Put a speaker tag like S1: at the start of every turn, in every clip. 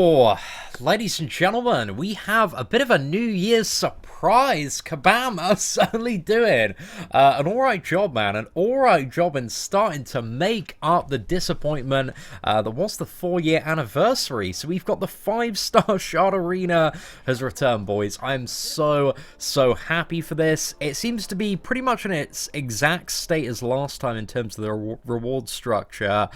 S1: Oh, ladies and gentlemen, we have a bit of a New Year's surprise. Kabam are certainly doing an alright job, man. An alright job in starting to make up the disappointment that was the 4-year anniversary. So we've got the 5-star Shard Arena has returned, boys. I'm so happy for this. It seems to be pretty much in its exact state as last time in terms of the reward structure.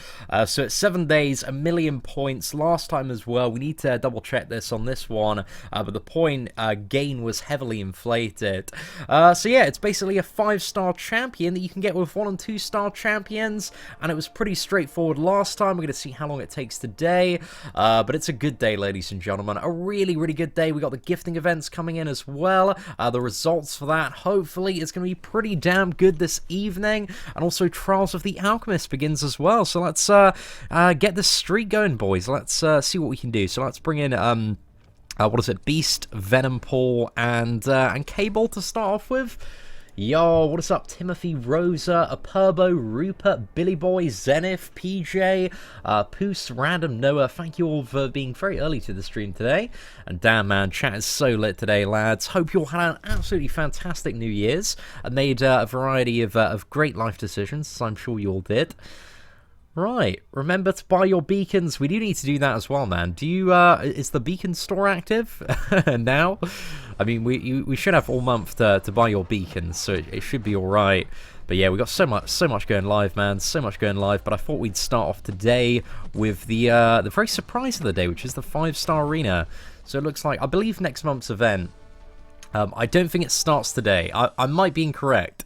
S1: So it's 7 days, 1,000,000 points. Last time as well. We need to double check this on this one, but the point gain was heavily inflated. So yeah, it's basically a 5-star champion that you can get with 1- and 2-star champions, and it was pretty straightforward last time. We're going to see how long it takes today, but it's a good day, ladies and gentlemen. A really good day. We got the gifting events coming in as well. The results for that, hopefully, is going to be pretty damn good this evening, and also Trials of the Alchemist begins as well. So let's get this streak going, boys. Let's see what we can do. So let's bring in what is it? Beast, Venom, Paul, and Cable to start off with. Yo, what is up? Timothy, Rosa, Aperbo, Rupert, Billy Boy, Zenith, PJ, Poos, Random, Noah. Thank you all for being very early to the stream today. And damn, man, chat is so lit today, lads. Hope you all had an absolutely fantastic New Year's and made a variety of great life decisions, as I'm sure you all did. Right, remember to buy your beacons. We do need to do that as well, man. Do you, is the beacon store active now? I mean, we should have all month to buy your beacons, so it should be alright. But yeah, we got so much going live, man. So much going live, but I thought we'd start off today with the very surprise of the day, which is the 5-star arena. So it looks like, I believe next month's event, I don't think it starts today. I might be incorrect.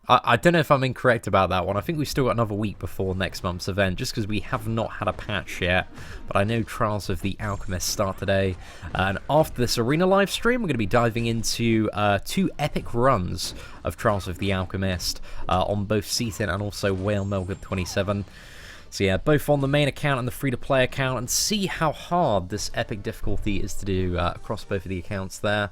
S1: I don't know if I'm incorrect about that one. I think we've still got another week before next month's event, just because we have not had a patch yet. But I know Trials of the Alchemist start today. And after this arena live stream, we're going to be diving into 2 epic runs of Trials of the Alchemist on both Seatin and also Whale Melga 27. So yeah, both on the main account and the free-to-play account, and see how hard this epic difficulty is to do across both of the accounts there.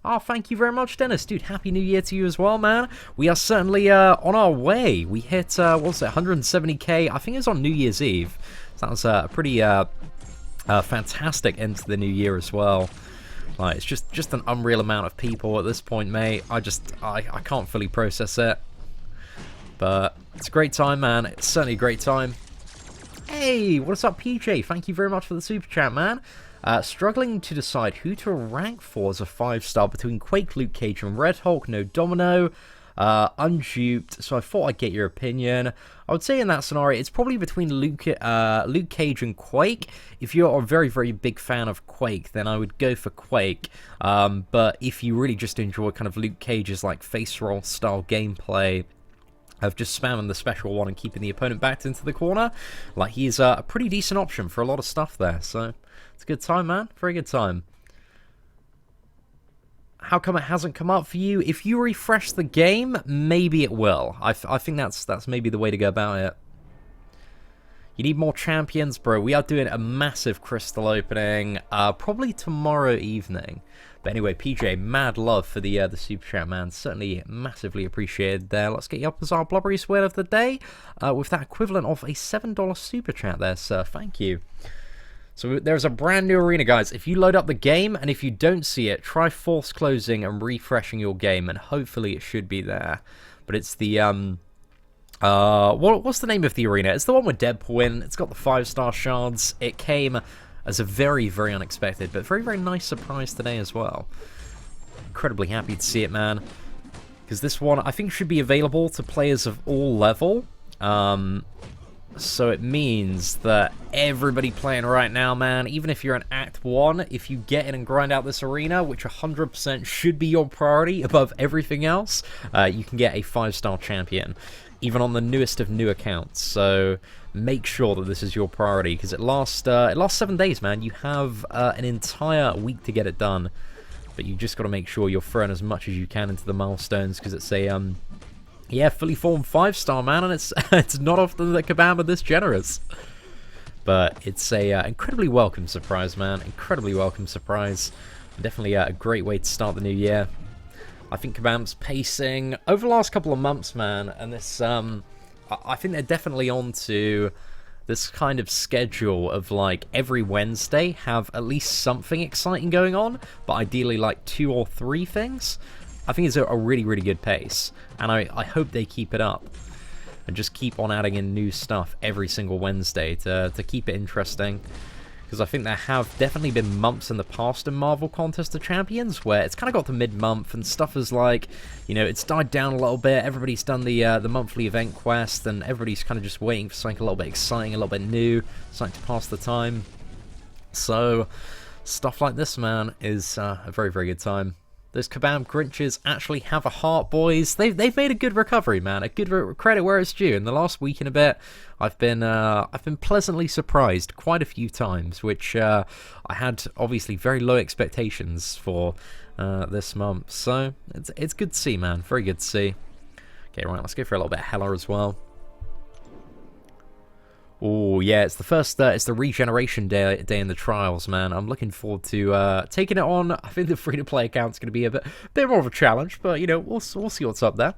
S1: Oh, thank you very much, Dennis. Dude, Happy New Year to you as well, man. We are certainly on our way. We hit, what was it, 170k? I think it was on New Year's Eve. So that was a pretty fantastic end to the new year as well. Like, it's just an unreal amount of people at this point, mate. I can't fully process it. But it's a great time, man. It's certainly a great time. Hey, what's up, PJ? Thank you very much for the super chat, man. Struggling to decide who to rank for as a 5-star between Quake, Luke Cage, and Red Hulk. No Domino. Unduped. So I thought I'd get your opinion. I would say in that scenario, it's probably between Luke Cage and Quake. If you're a very big fan of Quake, then I would go for Quake. But if you really just enjoy kind of Luke Cage's like face roll style gameplay of just spamming the special one and keeping the opponent backed into the corner, like, he's a pretty decent option for a lot of stuff there. So it's a good time, man. Very good time. How come it hasn't come up for you? If you refresh the game, maybe it will. I think that's maybe the way to go about it. You need more champions, bro. We are doing a massive crystal opening, probably tomorrow evening. But anyway, PJ, mad love for the super chat, man. Certainly massively appreciated there. Let's get you up as our blubbery square of the day with that equivalent of a $7 super chat there, sir. Thank you. So there's a brand new arena, guys. If you load up the game, and if you don't see it, try force closing and refreshing your game, and hopefully it should be there. But it's the, what's the name of the arena? It's the one with Deadpool in. It's got the 5-star shards. It came as a very unexpected, but very nice surprise today as well. Incredibly happy to see it, man. Because this one, I think, should be available to players of all level. So it means that everybody playing right now, man, even if you're in Act 1, if you get in and grind out this arena, which 100% should be your priority above everything else, you can get a 5-star champion, even on the newest of new accounts. So make sure that this is your priority, because it lasts 7 days, man. You have an entire week to get it done, but you just got to make sure you're throwing as much as you can into the milestones, because it's a yeah, fully formed 5-star, man, and it's not often that Kabam are this generous. But it's a incredibly welcome surprise, man. Incredibly welcome surprise. Definitely a great way to start the new year. I think Kabam's pacing over the last couple of months, man, and this I think they're definitely on to this kind of schedule of like every Wednesday have at least something exciting going on, but ideally like 2 or 3 things, I think it's a really, really good pace. And I hope they keep it up and just keep on adding in new stuff every single Wednesday to keep it interesting. Because I think there have definitely been months in the past in Marvel Contest of Champions where it's kind of got to mid-month and stuff is like, you know, it's died down a little bit, everybody's done the monthly event quest, and everybody's kind of just waiting for something a little bit exciting, a little bit new, something to pass the time. So, stuff like this, man, is a very, very good time. Those Kabam Grinches actually have a heart, boys. They've made a good recovery, man. A good credit where it's due. In the last week and a bit, I've been pleasantly surprised quite a few times, which I had obviously very low expectations for this month. So it's good to see, man. Very good to see. Okay, right. Let's go for a little bit of Hela as well. Oh yeah, it's the first. It's the regeneration day in the trials, man. I'm looking forward to taking it on. I think the free-to-play account's going to be a bit more of a challenge, but you know, we'll see what's up there.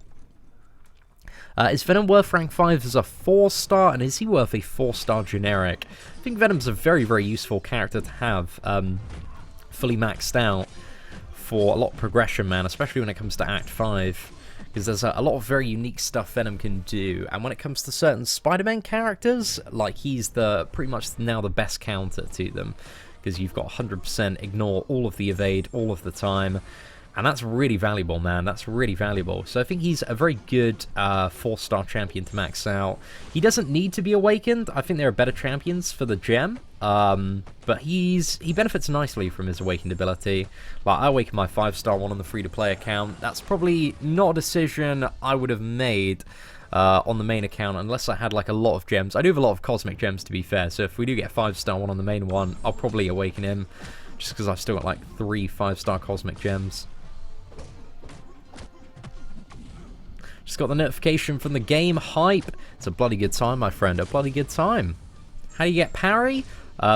S1: Is Venom worth rank 5 as a 4-star, and is he worth a 4-star generic? I think Venom's a very, very useful character to have, fully maxed out for a lot of progression, man. Especially when it comes to Act 5. Because there's a lot of very unique stuff Venom can do, and when it comes to certain Spider-Man characters, like he's pretty much now the best counter to them, because you've got 100% ignore all of the evade all of the time, and that's really valuable, man. That's really valuable. So I think he's a very good 4-star champion to max out. He doesn't need to be awakened. I think there are better champions for the gem. But he benefits nicely from his awakened ability. Like, I awakened my 5-star one on the free-to-play account. That's probably not a decision I would have made on the main account unless I had like a lot of gems. I do have a lot of cosmic gems, to be fair, so if we do get a 5-star one on the main one, I'll probably awaken him, just because I've still got like 3 5-star cosmic gems. Just got the notification from the game. Hype. It's a bloody good time, my friend. A bloody good time. How do you get parry?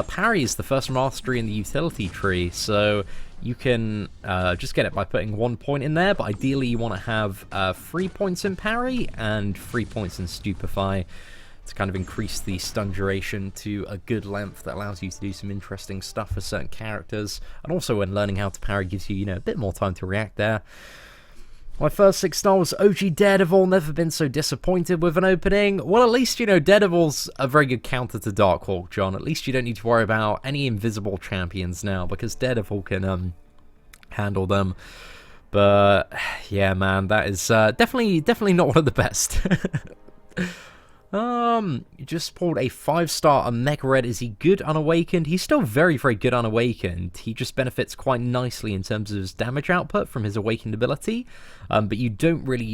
S1: Parry is the first mastery in the utility tree, so you can just get it by putting 1 point in there, but ideally you want to have 3 points in parry and 3 points in stupefy to kind of increase the stun duration to a good length that allows you to do some interesting stuff for certain characters, and also when learning how to parry gives you, you know, a bit more time to react there. My first 6-star was OG Daredevil. Never been so disappointed with an opening. Well, at least, you know, Daredevil's a very good counter to Darkhawk, John. At least you don't need to worry about any invisible champions now, because Daredevil can handle them. But yeah, man, that is definitely not one of the best. You just pulled a 5-star Omega Red. Is he good unawakened? He's still very, very good unawakened. He just benefits quite nicely in terms of his damage output from his awakened ability. But you don't really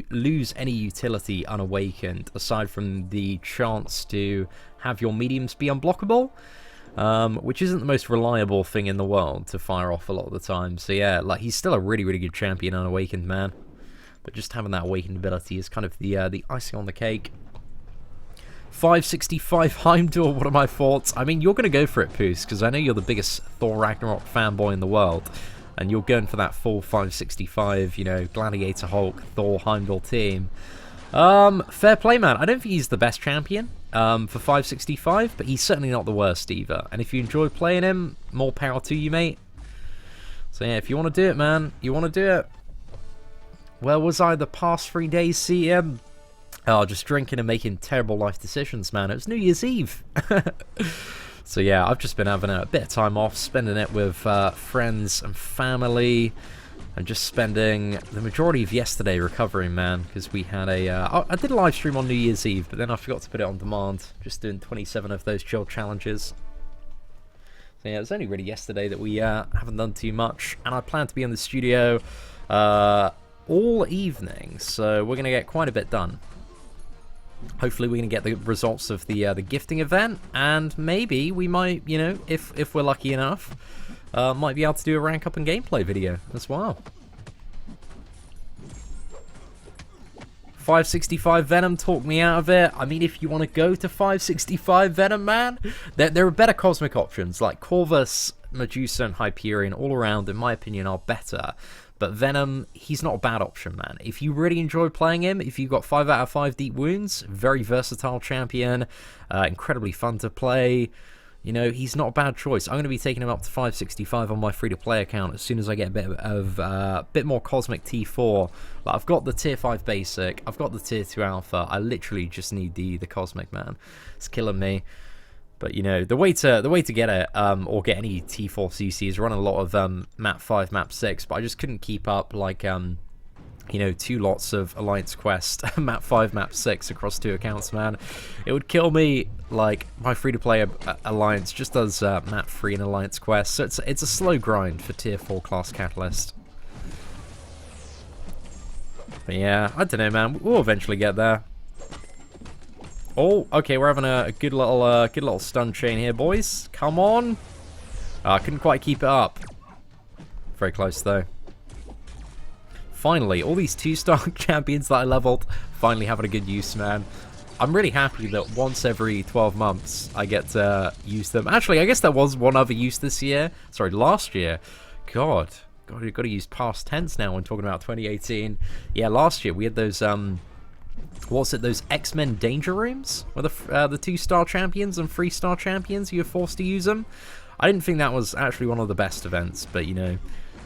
S1: lose any utility unawakened, aside from the chance to have your mediums be unblockable, which isn't the most reliable thing in the world to fire off a lot of the time. So yeah, like, he's still a really, really good champion unawakened, man. But just having that awakened ability is kind of the icing on the cake. 565 Heimdall, what are my thoughts? I mean, you're going to go for it, Poos, because I know you're the biggest Thor Ragnarok fanboy in the world, and you're going for that full 565, you know, Gladiator Hulk, Thor, Heimdall team. Fair play, man. I don't think he's the best champion for 565, but he's certainly not the worst either. And if you enjoy playing him, more power to you, mate. So yeah, if you want to do it, man, you want to do it. Where was I the past 3 days, CM? Oh, just drinking and making terrible life decisions, man. It was New Year's Eve. So yeah, I've just been having a bit of time off, spending it with friends and family, and just spending the majority of yesterday recovering, man, because we had I did a live stream on New Year's Eve, but then I forgot to put it on demand, just doing 27 of those chill challenges. So yeah, it was only really yesterday that we haven't done too much, and I plan to be in the studio all evening, so we're going to get quite a bit done. Hopefully we're going to get the results of the gifting event, and maybe we might, you know, if we're lucky enough, might be able to do a rank up and gameplay video as well. 565 Venom talked me out of it. I mean, if you want to go to 565 Venom, man, there are better cosmic options, like Corvus, Medusa, and Hyperion all around, in my opinion, are better. But Venom, he's not a bad option, man. If you really enjoy playing him, if you've got 5 out of 5 deep wounds, very versatile champion, incredibly fun to play, you know, he's not a bad choice. I'm going to be taking him up to 565 on my free-to-play account as soon as I get a bit more Cosmic T4. Like, I've got the Tier 5 Basic, I've got the Tier 2 Alpha, I literally just need the Cosmic, man. It's killing me. But, you know, the way to get it, or get any T4 CC is run a lot of Map 5, Map 6, but I just couldn't keep up, like, you know, 2 lots of Alliance Quest, Map 5, Map 6 across 2 accounts, man. It would kill me, like, my free-to-play Alliance just does Map 3 and Alliance Quest, so it's a slow grind for Tier 4 class Catalyst. But yeah, I don't know, man, we'll eventually get there. Oh, okay, we're having a good little stun chain here, boys. Come on. I couldn't quite keep it up. Very close, though. Finally, all these 2-star champions that I leveled, finally having a good use, man. I'm really happy that once every 12 months I get to use them. Actually, I guess there was one other use this year. Sorry, last year. God, you've got to use past tense now when talking about 2018. Yeah, last year we had those, what's it, those X-Men Danger Rooms? Where the 2-star champions and 3-star champions, you were forced to use them. I didn't think that was actually one of the best events, but, you know,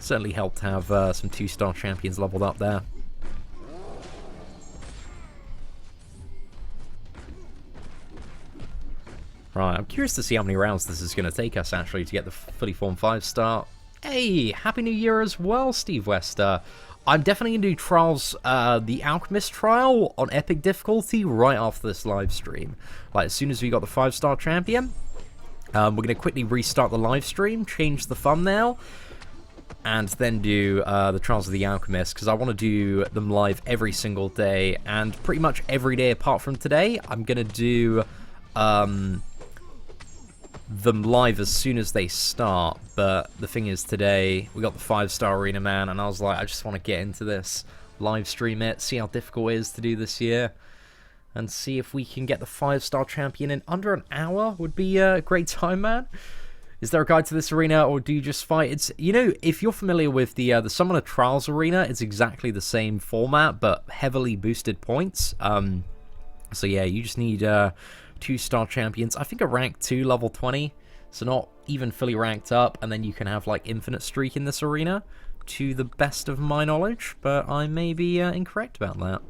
S1: certainly helped to have some 2-star champions leveled up there. Right, I'm curious to see how many rounds this is going to take us, actually, to get the fully formed 5-star. Hey, Happy New Year as well, Steve Wester. I'm definitely going to do Trials, the Alchemist trial on Epic difficulty right after this live stream. Like, as soon as we got the 5-star champion, we're going to quickly restart the live stream, change the thumbnail, and then do the Trials of the Alchemist, because I want to do them live every single day, and pretty much every day apart from today, I'm going to do them live as soon as they start. But the thing is, today we got the 5-star arena, man, and I was like, I just want to get into this, live stream it, see how difficult it is to do this year, and see if we can get the 5-star champion in under an hour. Would be a great time, man. Is there a guide to this arena, or do you just fight? It's, you know, if you're familiar with the Summoner Trials arena, it's exactly the same format, but heavily boosted points. So yeah, you just need 2-star champions. I think a rank 2, level 20, so not even fully ranked up, and then you can have, like, infinite streak in this arena, to the best of my knowledge, but I may be incorrect about that.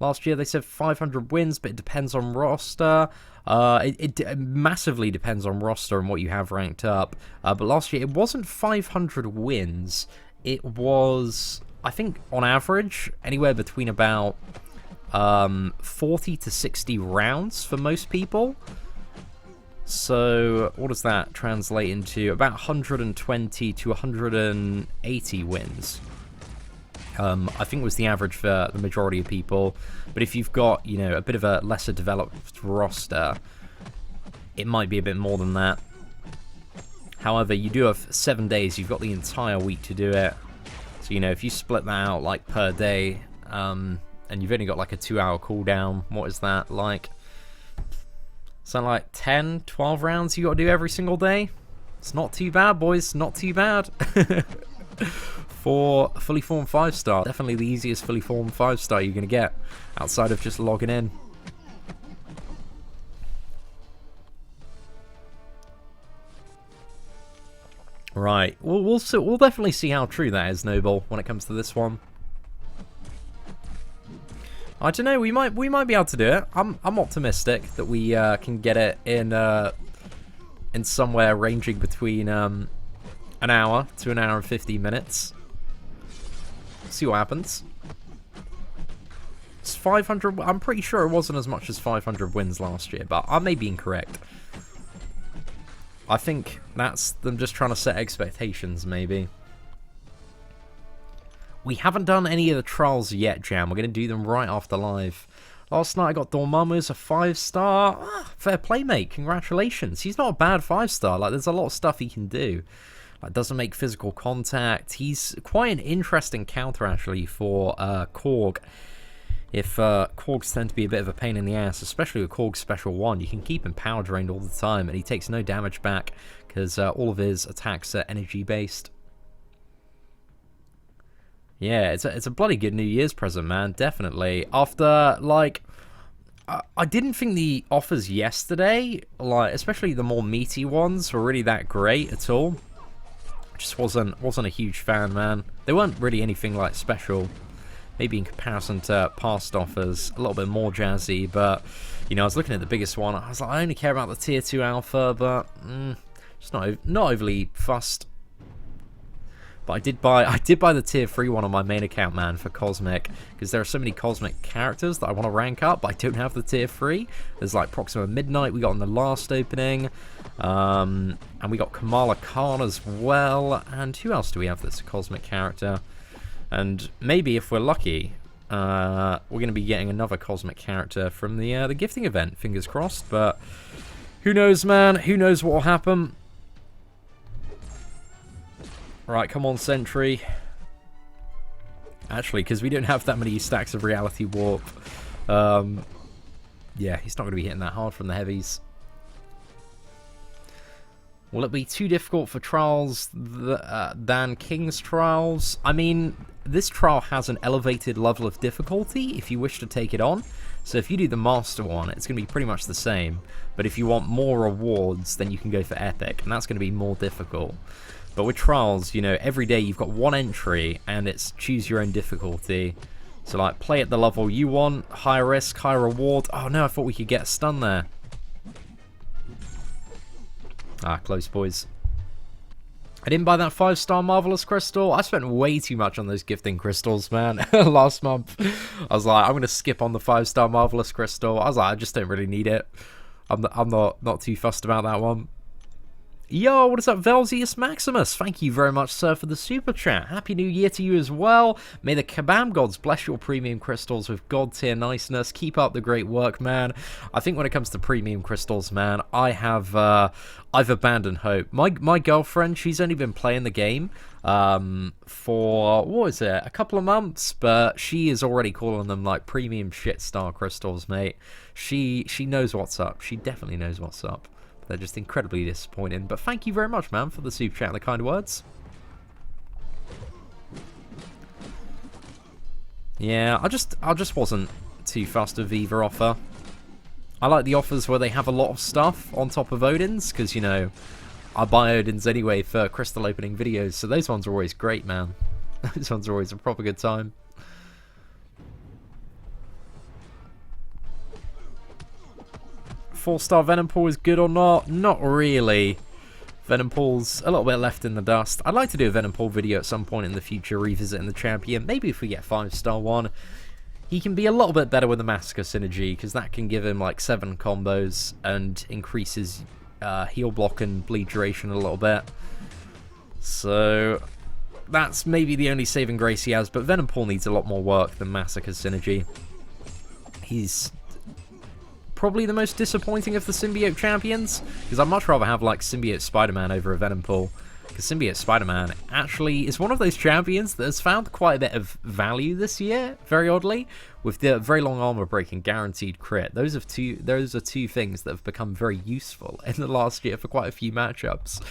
S1: Last year they said 500 wins, but it depends on roster. It massively depends on roster and what you have ranked up. But last year it wasn't 500 wins. It was, I think, on average, anywhere between about 40 to 60 rounds for most people. So what does that translate into? About 120 to 180 wins. I think was the average for the majority of people. But if you've got, you know, a bit of a lesser developed roster, it might be a bit more than that. However, you do have 7 days. You've got the entire week to do it. So, you know, if you split that out, like, per day, and you've only got, like, a 2-hour cooldown, what is that, like? Something like 10, 12 rounds you got to do every single day? It's not too bad, boys. Not too bad. For a fully formed 5-star. Definitely the easiest fully formed 5-star you're going to get, outside of just logging in. Right, we'll definitely see how true that is, Noble, when it comes to this one. I don't know, we might be able to do it. I'm optimistic that we can get it in somewhere ranging between an hour to an hour and 50 minutes. See what happens. It's 500. I'm pretty sure it wasn't as much as 500 wins last year, but I may be incorrect. I think that's them just trying to set expectations, maybe. We haven't done any of the trials yet, Jam. We're going to do them right after live. Last night I got Dormammu's a 5-star. Ah, fair play, mate. Congratulations. He's not a bad 5-star. Like, there's a lot of stuff he can do. Like, doesn't make physical contact. He's quite an interesting counter, actually, for Korg. If Korgs tend to be a bit of a pain in the ass, especially with Korg's Special 1, you can keep him power drained all the time, and he takes no damage back, because all of his attacks are energy-based. Yeah, it's a bloody good New Year's present, man. Definitely. After, like, I didn't think the offers yesterday, like, especially the more meaty ones, were really that great at all. Just wasn't a huge fan, man. They weren't really anything, like, special. Maybe in comparison to past offers, a little bit more jazzy, but, you know, I was looking at the biggest one. I was like, I only care about the Tier 2 Alpha, but just not overly fussed. But I did buy the Tier 3 one on my main account, man, for Cosmic, because there are so many Cosmic characters that I want to rank up, but I don't have the Tier 3. There's, like, Proxima Midnight we got in the last opening, and we got Kamala Khan as well, and who else do we have that's a Cosmic character? And maybe, if we're lucky, we're going to be getting another Cosmic character from the gifting event. Fingers crossed, but who knows, man? Who knows what will happen? Right, come on, Sentry. Actually, because we don't have that many stacks of Reality Warp. Yeah, he's not going to be hitting that hard from the heavies. Will it be too difficult for trials than King's trials? I mean, this trial has an elevated level of difficulty if you wish to take it on. So if you do the Master one, it's going to be pretty much the same. But if you want more rewards, then you can go for Epic, and that's going to be more difficult. But with trials, you know, every day you've got one entry, and it's choose your own difficulty. So, like, play at the level you want, high risk, high reward. Oh no, I thought we could get a stun there. Ah, close, boys. I didn't buy that 5-star Marvelous Crystal. I spent way too much on those gifting crystals, man, last month. I was like, I'm going to skip on the 5-star Marvelous Crystal. I was like, I just don't really need it. I'm not too fussed about that one. Yo, what is up, Velzius Maximus? Thank you very much, sir, for the super chat. Happy New Year to you as well. May the Kabam gods bless your premium crystals with god tier niceness. Keep up the great work, man. I think when it comes to premium crystals, man, I've abandoned hope. My girlfriend, she's only been playing the game for, what is it, a couple of months, but she is already calling them, like, premium shit star crystals, mate. She knows what's up. She definitely knows what's up. They're just incredibly disappointing. But thank you very much, man, for the super chat and the kind words. Yeah, I just wasn't too fussed with either offer. I like the offers where they have a lot of stuff on top of Odin's, because, you know, I buy Odin's anyway for crystal opening videos, so those ones are always great, man. Those ones are always a proper good time. Four-star Venom Pool is good or not? Not really. Venom Pool's a little bit left in the dust. I'd like to do a Venom Pool video at some point in the future, revisiting the champion. Maybe if we get 5-star one. He can be a little bit better with the Masacre synergy, because that can give him like 7 combos and increases heal block and bleed duration a little bit. So that's maybe the only saving grace he has, but Venom Pool needs a lot more work than Massacre synergy. He's probably the most disappointing of the symbiote champions, because I'd much rather have like symbiote Spider-Man over a Venom Pool, because symbiote Spider-Man actually is one of those champions that has found quite a bit of value this year, very oddly, with the very long armor breaking guaranteed crit. Those are two things that have become very useful in the last year for quite a few matchups.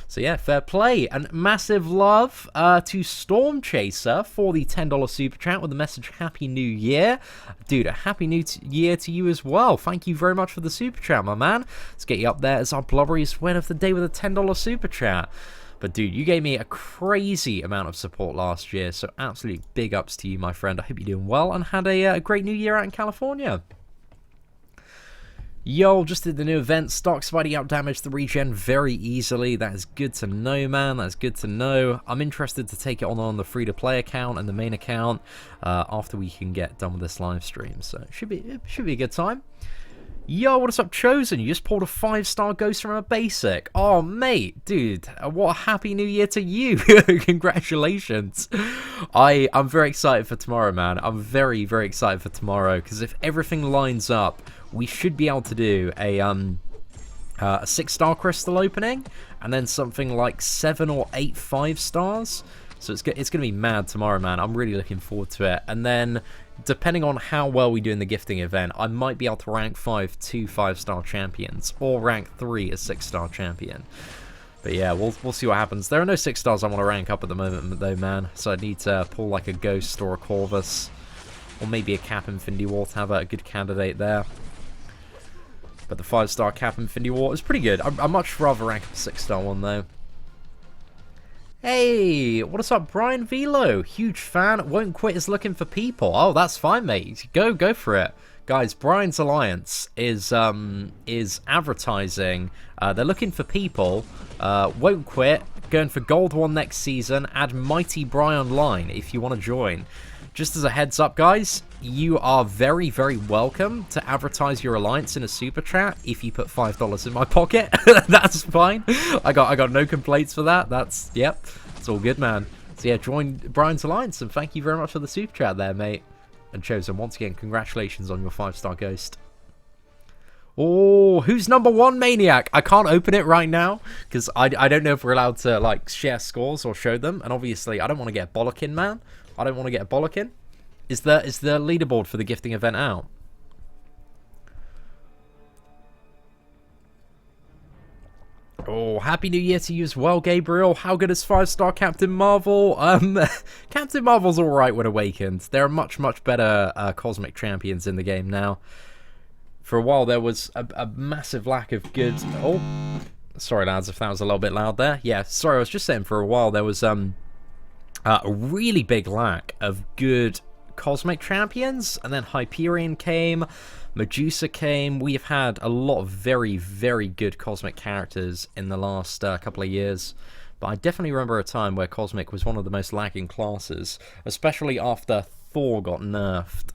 S1: So yeah, fair play. And massive love to Storm Chaser for the $10 super chat with the message Happy New Year. Dude, a Happy New Year to you as well. Thank you very much for the super chat, my man. Let's get you up there as our blubberiest win of the day with a $10 super chat. But dude, you gave me a crazy amount of support last year, so absolutely big ups to you, my friend. I hope you're doing well and had a great new year out in California. Yo, just did the new event. Stock Spidey outdamaged the regen very easily. That is good to know, man. That's good to know. I'm interested to take it on the free-to-play account and the main account after we can get done with this live stream. So it should be a good time. Yo, what is up, Chosen? You just pulled a 5-star ghost from a basic. Oh, mate, dude, what a happy new year to you. Congratulations. I'm very excited for tomorrow, man. I'm very, very excited for tomorrow, because if everything lines up, we should be able to do a 6-star crystal opening, and then something like 7 or 8 5-stars. So it's going to be mad tomorrow, man. I'm really looking forward to it. And then, depending on how well we do in the gifting event, I might be able to rank 5 2 5-star champions, or rank 3 a 6-star champion. But yeah, we'll see what happens. There are no 6 stars I want to rank up at the moment, though, man. So I need to pull like a Ghost or a Corvus, or maybe a Cap Infinity War to have a good candidate there. But the 5-star Cap Infinity War is pretty good. I'd much rather rank up a 6-star one, though. Hey, what is up, Brian Velo? Huge fan. Won't quit is looking for people. Oh, that's fine, mate. Go for it. Guys, Brian's Alliance is advertising. They're looking for people. Won't quit. Going for Gold 1 next season. Add Mighty Brian Line if you want to join. Just as a heads up, guys, you are very, very welcome to advertise your alliance in a super chat if you put $5 in my pocket. That's fine. I got no complaints for that. Yep, it's all good, man. So yeah, join Brian's alliance, and thank you very much for the super chat there, mate. And Chosen, once again, congratulations on your 5-star Ghost. Oh, who's number 1, Maniac? I can't open it right now because I don't know if we're allowed to like share scores or show them, and obviously I don't want to get bollocking, man. I don't want to get bollocking. Is the leaderboard for the gifting event out? Oh, Happy New Year to you as well, Gabriel. How good is 5-star Captain Marvel? Captain Marvel's alright when awakened. There are much, much better cosmic champions in the game now. For a while, there was a massive lack of good... Oh, sorry, lads, if that was a little bit loud there. Yeah, sorry, I was just saying for a while there was a really big lack of good cosmic champions, and then Hyperion came, Medusa came. We've had a lot of very, very good cosmic characters in the last couple of years, but I definitely remember a time where cosmic was one of the most lagging classes, especially after Thor got nerfed.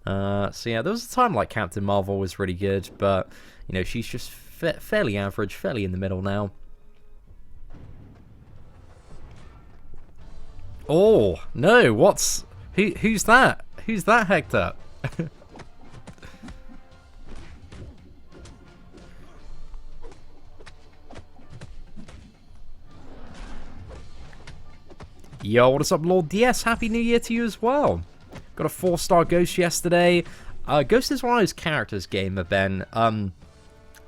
S1: So yeah, there was a time like Captain Marvel was really good, but you know, she's just fairly average, fairly in the middle now. Oh no, who's that? Who's that, Hector? Yo, what is up, Lord DS? Happy New Year to you as well. Got a 4-star Ghost yesterday. Ghost is one of those characters, Gamer Ben.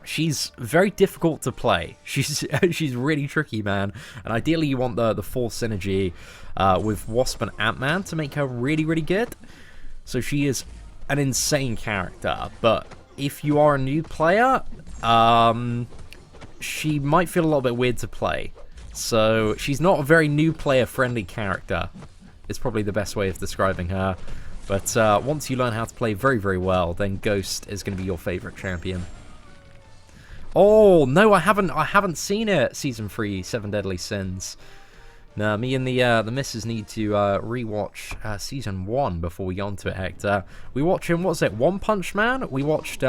S1: She's very difficult to play. She's really tricky, man. And ideally, you want the full synergy with Wasp and Ant-Man to make her really, really good. So she is an insane character. But if you are a new player, she might feel a little bit weird to play. So she's not a very new player-friendly character. It's probably the best way of describing her. But once you learn how to play very, very well, then Ghost is going to be your favorite champion. Oh, no, I haven't seen it, Season 3, 7 Deadly Sins. No, me and the missus need to rewatch Season 1 before we go on to it, Hector. We watching, what was it, One Punch Man? We watched,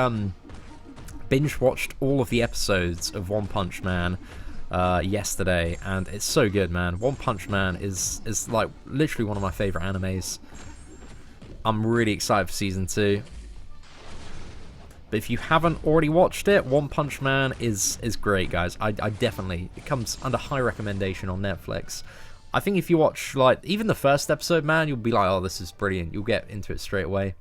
S1: binge-watched all of the episodes of One Punch Man yesterday, and it's so good, man. One Punch Man is like literally one of my favorite animes. I'm really excited for Season 2. But if you haven't already watched it, One Punch Man is great, guys. I definitely... It comes under high recommendation on Netflix. I think if you watch, like, even the first episode, man, you'll be like, oh, this is brilliant. You'll get into it straight away.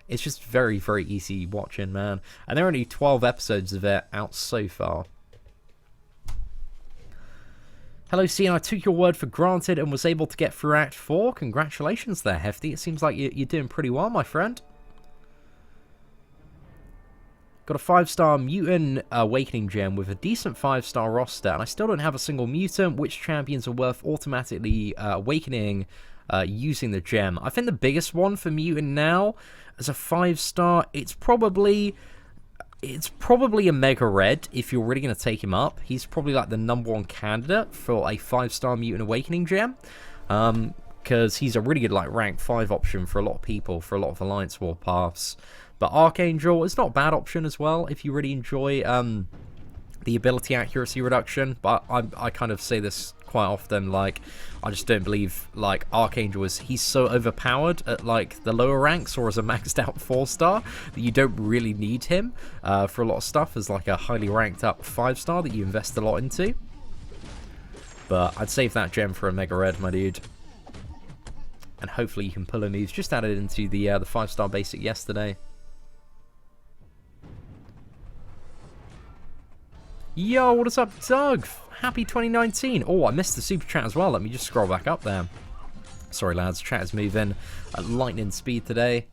S1: It's just very, very easy watching, man. And there are only 12 episodes of it out so far. Hello, Seatin. I took your word for granted and was able to get through Act 4. Congratulations there, Hefty. It seems like you're doing pretty well, my friend. Got a 5-star Mutant Awakening Gem with a decent 5-star roster, and I still don't have a single mutant. Which champions are worth automatically awakening using the gem? I think the biggest one for Mutant now, as a 5-star, it's probably a Mega Red if you're really going to take him up. He's probably like the #1 candidate for a 5-star Mutant Awakening Gem. Because he's a really good like rank 5 option for a lot of people, for a lot of Alliance War paths. But Archangel is not a bad option as well if you really enjoy the ability accuracy reduction. But I kind of say this quite often, like, I just don't believe, like, Archangel he's so overpowered at, like, the lower ranks or as a maxed out 4-star that you don't really need him for a lot of stuff as, like, a highly ranked up 5-star that you invest a lot into. But I'd save that gem for a Mega Red, my dude. And hopefully you can pull him. He's just added into the 5-star basic yesterday. Yo, what is up, Doug? happy 2019. Oh, I missed the super chat as well. Let me just scroll back up there. Sorry, lads. Chat is moving at lightning speed today.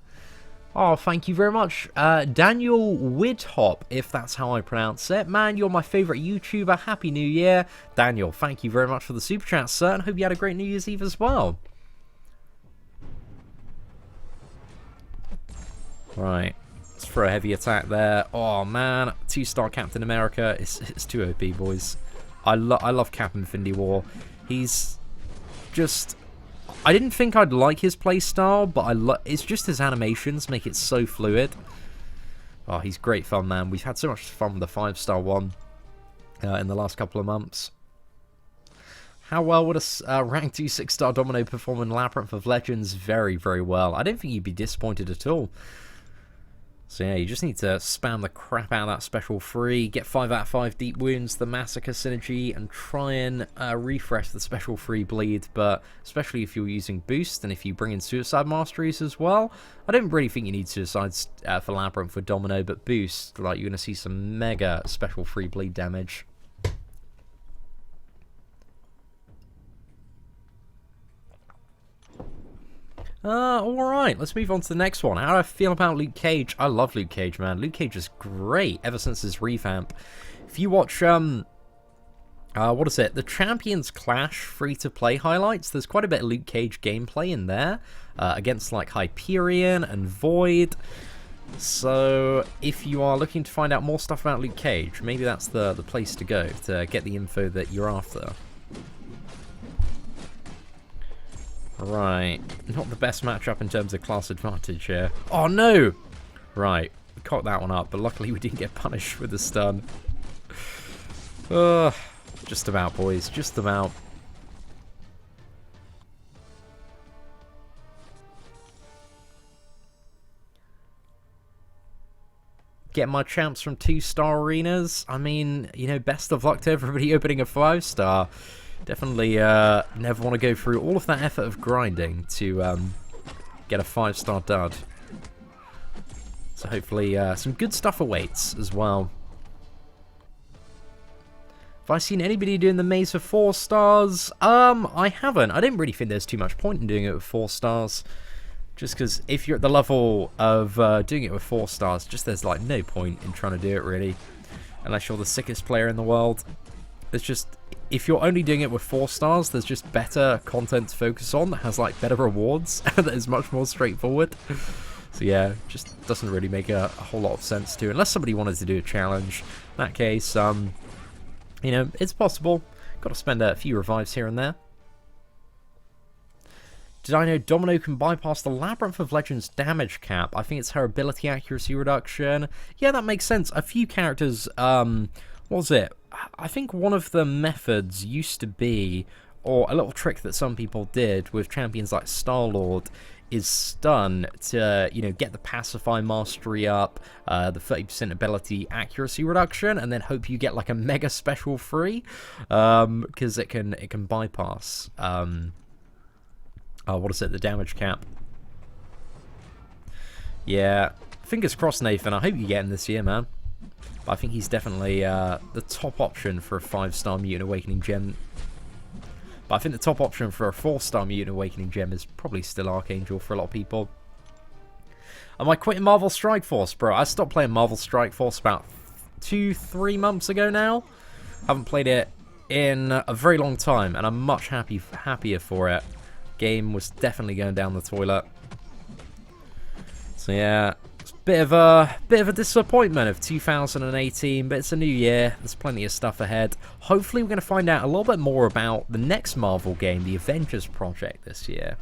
S1: Oh, thank you very much. Daniel Widhop, if that's how I pronounce it. Man, you're my favourite YouTuber. Happy New Year. Daniel, thank you very much for the super chat, sir. And hope you had a great New Year's Eve as well. Right. Let's throw a heavy attack there. Oh, man. 2-star Captain America. It's too OP, boys. I love Cap Infinity War. He's just... I didn't think I'd like his playstyle, but it's just his animations make it so fluid. Oh, he's great fun, man. We've had so much fun with the 5-star one in the last couple of months. How well would a rank 2 6-star Domino perform in Labyrinth of Legends? Very, very well. I don't think you'd be disappointed at all. So yeah, you just need to spam the crap out of that special free, get 5 out of 5 deep wounds, the Masacre synergy, and try and refresh the special free bleed, but especially if you're using boost, and if you bring in suicide masteries as well. I don't really think you need suicides for Labyrinth for Domino, but boost, like, you're going to see some mega special free bleed damage. Alright, let's move on to the next one. How do I feel about Luke Cage? I love Luke Cage, man. Luke Cage is great ever since his revamp. If you watch, what is it? The Champions Clash free-to-play highlights, there's quite a bit of Luke Cage gameplay in there, against, like, Hyperion and Void. So, if you are looking to find out more stuff about Luke Cage, maybe that's the place to go to get the info that you're after. Right, not the best matchup in terms of class advantage here. Oh no! Right, we caught that one up, but luckily we didn't get punished with the stun. Just about, boys, just about. Get my champs from 2-star arenas. I mean, you know, best of luck to everybody opening a 5-star. Definitely never want to go through all of that effort of grinding to get a 5-star dud. So hopefully some good stuff awaits as well. Have I seen anybody doing the maze for 4 stars? I haven't. I didn't really think there's too much point in doing it with 4 stars. Just because if you're at the level of doing it with 4 stars, just there's like no point in trying to do it really. Unless you're the sickest player in the world. It's just, if you're only doing it with 4 stars, there's just better content to focus on that has like better rewards that is much more straightforward. So yeah, just doesn't really make a whole lot of sense to, unless somebody wanted to do a challenge. In that case, you know, it's possible. Got to spend a few revives here and there. Did I know Domino can bypass the Labyrinth of Legends damage cap? I think it's her ability accuracy reduction. Yeah, that makes sense. A few characters, what was it? I think one of the methods used to be, or a little trick that some people did with champions like Star-Lord, is stun to, you know, get the Pacify Mastery up, the 30% ability accuracy reduction, and then hope you get like a mega special free, because it can bypass, what is it, the damage cap. Yeah, fingers crossed, Nathan. I hope you get him this year, man. I think he's definitely the top option for a 5-star Mutant Awakening gem. But I think the top option for a 4-star Mutant Awakening gem is probably still Archangel for a lot of people. Am I quitting Marvel Strike Force, bro? I stopped playing Marvel Strike Force about 2-3 months ago now. Haven't played it in a very long time, and I'm much happier for it. Game was definitely going down the toilet. So yeah. Bit of a disappointment of 2018, but it's a new year. There's plenty of stuff ahead. Hopefully we're going to find out a little bit more about the next Marvel game, the Avengers Project, this year.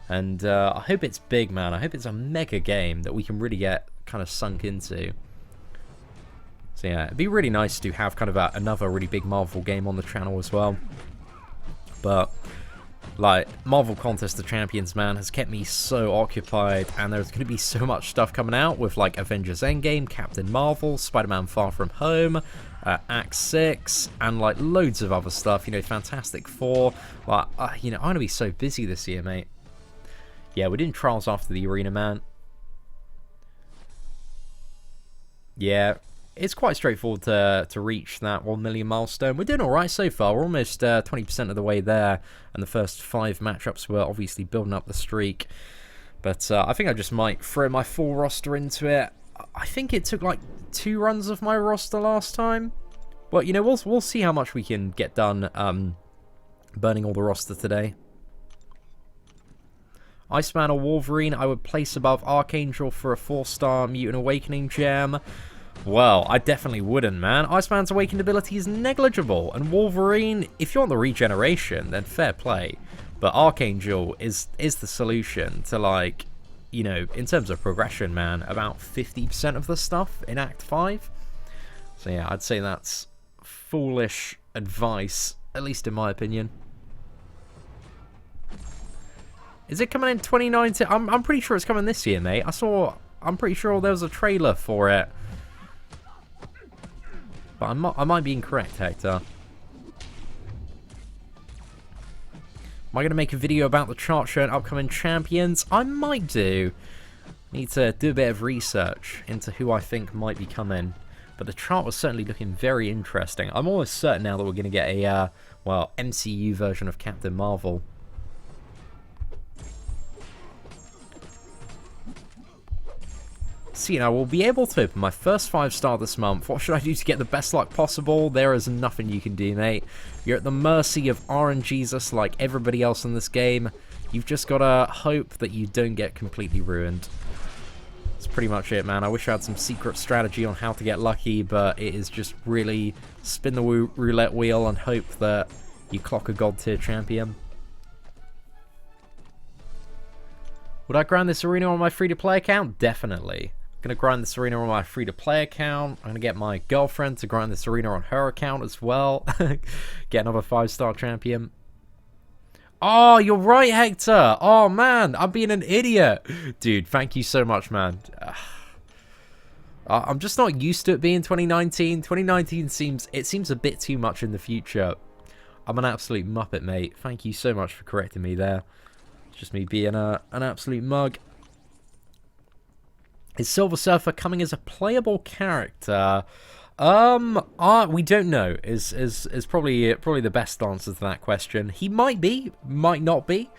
S1: And I hope it's big, man. I hope it's a mega game that we can really get kind of sunk into. So yeah, it'd be really nice to have kind of another really big Marvel game on the channel as well. But like, Marvel Contest of Champions, man, has kept me so occupied, and there's going to be so much stuff coming out with, like, Avengers Endgame, Captain Marvel, Spider-Man Far From Home, Act 6, and, like, loads of other stuff, you know, Fantastic Four. Like, you know, I'm going to be so busy this year, mate. Yeah, we're doing trials after the arena, man. Yeah, it's quite straightforward to reach that 1 million milestone. We're doing alright so far. We're almost 20% of the way there, and the first 5 matchups were obviously building up the streak. But I think I just might throw my full roster into it. I think it took like 2 runs of my roster last time. But, you know, we'll see how much we can get done burning all the roster today. Iceman or Wolverine, I would place above Archangel for a 4-star Mutant Awakening gem. Well, I definitely wouldn't, man. Iceman's awakened ability is negligible, and Wolverine, if you want the regeneration, then fair play. But Archangel is the solution to, like, you know, in terms of progression, man, about 50% of the stuff in Act 5. So yeah, I'd say that's foolish advice, at least in my opinion. Is it coming in 2019? I'm pretty sure it's coming this year, mate. I'm pretty sure there was a trailer for it. But I might be incorrect, Hector. Am I going to make a video about the chart showing upcoming champions? I might do. Need to do a bit of research into who I think might be coming. But the chart was certainly looking very interesting. I'm almost certain now that we're going to get a, well, MCU version of Captain Marvel. So, you know, we'll be able to open my first 5-star this month. What should I do to get the best luck possible? There is nothing you can do, mate. You're at the mercy of RNGesus like everybody else in this game. You've just got to hope that you don't get completely ruined. That's pretty much it, man. I wish I had some secret strategy on how to get lucky, but it is just really spin the roulette wheel and hope that you clock a god tier champion. Would I grind this arena on my free-to-play account? Definitely. I'm going to grind this arena on my free-to-play account. I'm going to get my girlfriend to grind this arena on her account as well. Get another 5-star champion. Oh, you're right, Hector. Oh, man. I'm being an idiot. Dude, thank you so much, man. I'm just not used to it being 2019. 2019 seems a bit too much in the future. I'm an absolute muppet, mate. Thank you so much for correcting me there. It's just me being an absolute mug. Is Silver Surfer coming as a playable character? We don't know. Is probably the best answer to that question. He might be, might not be,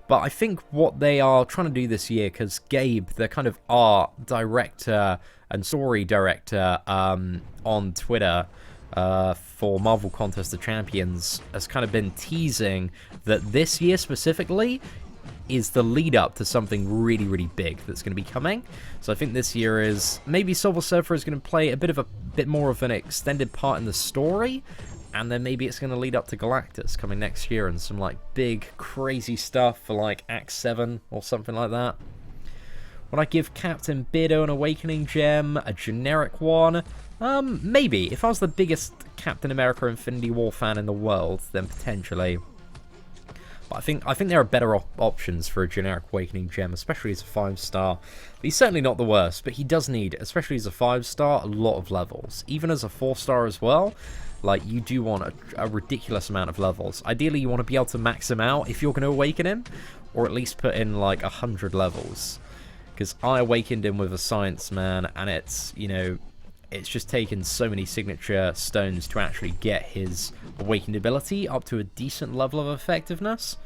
S1: but I think what they are trying to do this year, because Gabe, the kind of art director and story director on Twitter for Marvel Contest of Champions, has kind of been teasing that this year specifically is the lead up to something really, really big that's going to be coming. So I think this year is maybe Silver Surfer is going to play a bit more of an extended part in the story, and then maybe it's going to lead up to Galactus coming next year and some like big crazy stuff for like Act 7 or something like that. Would I give Captain Beardo an Awakening gem, a generic one? Maybe. If I was the biggest Captain America Infinity War fan in the world, then potentially. But I think there are better options for a generic Awakening gem, especially as a 5-star. He's certainly not the worst, but he does need, especially as a 5-star, a lot of levels. Even as a 4-star as well, like, you do want a ridiculous amount of levels. Ideally, you want to be able to max him out if you're going to awaken him, or at least put in, like, 100 levels. Because I awakened him with a Science Man, and it's, you know, it's just taken so many signature stones to actually get his awakened ability up to a decent level of effectiveness.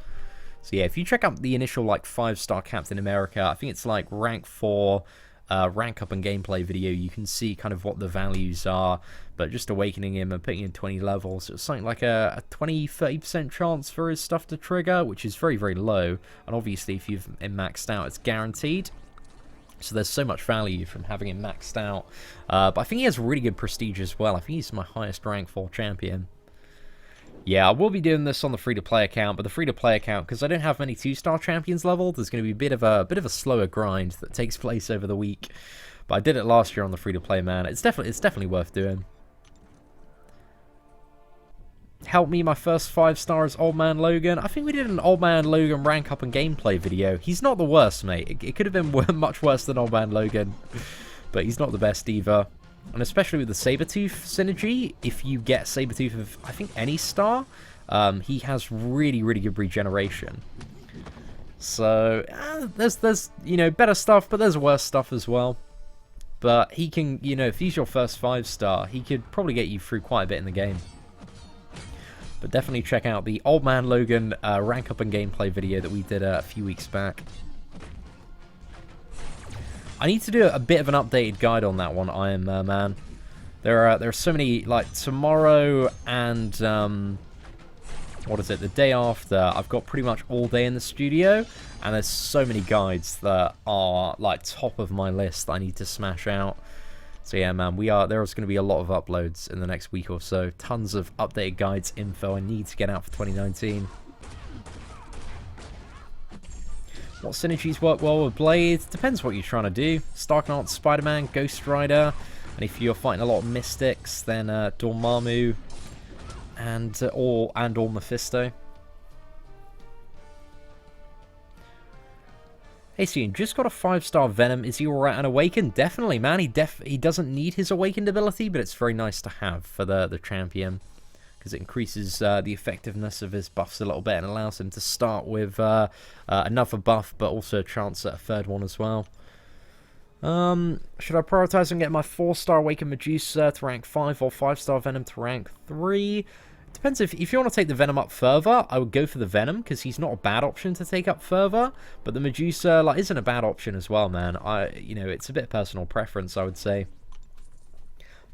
S1: So yeah, if you check out the initial like 5-star Captain America, I think it's like rank 4, rank up and gameplay video, you can see kind of what the values are, but just awakening him and putting in 20 levels, it's something like a 20-30% chance for his stuff to trigger, which is very, very low, and obviously if you've him maxed out, it's guaranteed. So there's so much value from having him maxed out. But I think he has really good prestige as well. I think he's my highest rank 4 champion. Yeah, I will be doing this on the free-to-play account, but the free-to-play account, because I don't have many 2-star champions leveled, there's going to be a bit of a slower grind that takes place over the week. But I did it last year on the free-to-play, man. It's definitely worth doing. Help me, my first 5-star is Old Man Logan. I think we did an Old Man Logan rank up and gameplay video. He's not the worst, mate. It could have been much worse than Old Man Logan, but he's not the best either. And especially with the Sabretooth synergy, if you get Sabretooth of, I think, any star, he has really, really good regeneration. So, there's you know, better stuff, but there's worse stuff as well. But he can, you know, if he's your first 5-star, he could probably get you through quite a bit in the game. But definitely check out the Old Man Logan rank up and gameplay video that we did a few weeks back. I need to do a bit of an updated guide on that one, Iron Man. There are so many, like, tomorrow and what is it, the day after, I've got pretty much all day in the studio, and there's so many guides that are, like, top of my list that I need to smash out. So yeah, man, there's going to be a lot of uploads in the next week or so. Tons of updated guides, info I need to get out for 2019. What synergies work well with Blade? Depends what you're trying to do. Starknaut, Spider-Man, Ghost Rider, and if you're fighting a lot of Mystics, then Dormammu and or Mephisto. Hey, Seatin, just got a 5-star Venom. Is he alright and awakened? Definitely, man. He doesn't need his awakened ability, but it's very nice to have for the champion, because it increases the effectiveness of his buffs a little bit and allows him to start with another buff, but also a chance at a third one as well. Should I prioritize on getting my 4-star Awakened Medusa to rank 5 or 5-star Venom to rank 3? Depends. If you want to take the Venom up further, I would go for the Venom, because he's not a bad option to take up further. But the Medusa, like, isn't a bad option as well, man. You know, it's a bit personal preference, I would say.